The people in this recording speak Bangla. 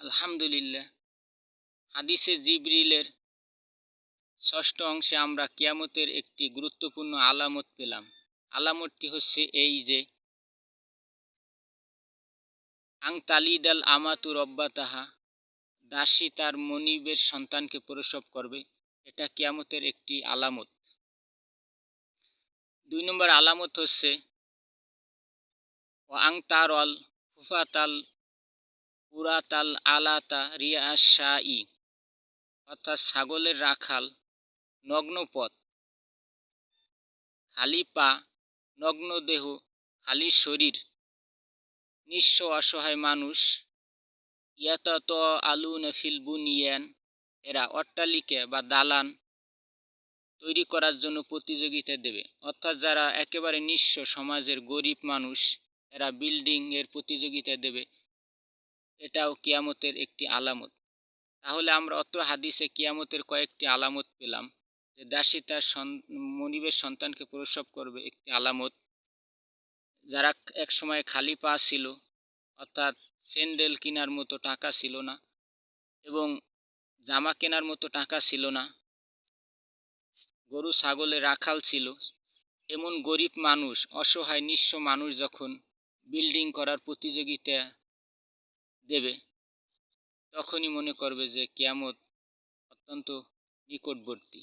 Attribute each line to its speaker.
Speaker 1: আলহামদুলিল্লাহ, হাদিসে জিবরিলের ষষ্ঠ অংশে আমরা কিয়ামতের একটি গুরুত্বপূর্ণ আলামত পেলাম। আলামতটি হচ্ছে এই যে, আং তালিদাল আমাতু রব্বাতাহা, দাসী তার মনিবের সন্তানকে প্রসব করবে। এটা কিয়ামতের একটি আলামত। ২ নম্বর আলামত হচ্ছে ও আং তারল হুফাতাল পুরাতাল আলাতা রিয়া শাই, অর্থাৎ ছাগলের রাখাল নগ্ন পথ, খালি পা, নগ্ন দেহ, খালি শরীর, নিঃস্ব অসহায় মানুষ, ইয়াতাত আলুনা ফিল বুনিয়ান, এরা অট্টালিকা বা দালান তৈরি করার জন্য প্রতিযোগিতা দেবে। অর্থাৎ যারা একেবারে নিঃস্ব সমাজের গরিব মানুষ, এরা বিল্ডিং এর প্রতিযোগিতা দেবে। এটাও কিয়ামতের একটি আলামত। তাহলে আমরা অত্র হাদিসে কিয়ামতের কয়েকটি আলামত পেলাম। যে দাসী তার মনিবের সন্তানকে প্রসব করবে একটি আলামত। যারা এক সময় খালি পা ছিল, অর্থাৎ স্যান্ডেল কেনার মতো টাকা ছিল না এবং জামা কেনার মতো টাকা ছিল না, গরু ছাগলে রাখাল ছিল, এমন গরিব মানুষ, অসহায় নিঃস্ব মানুষ যখন বিল্ডিং করার প্রতিযোগিতা দেবে, তখনই মনে করবে যে কিয়ামত অত্যন্ত নিকটবর্তী।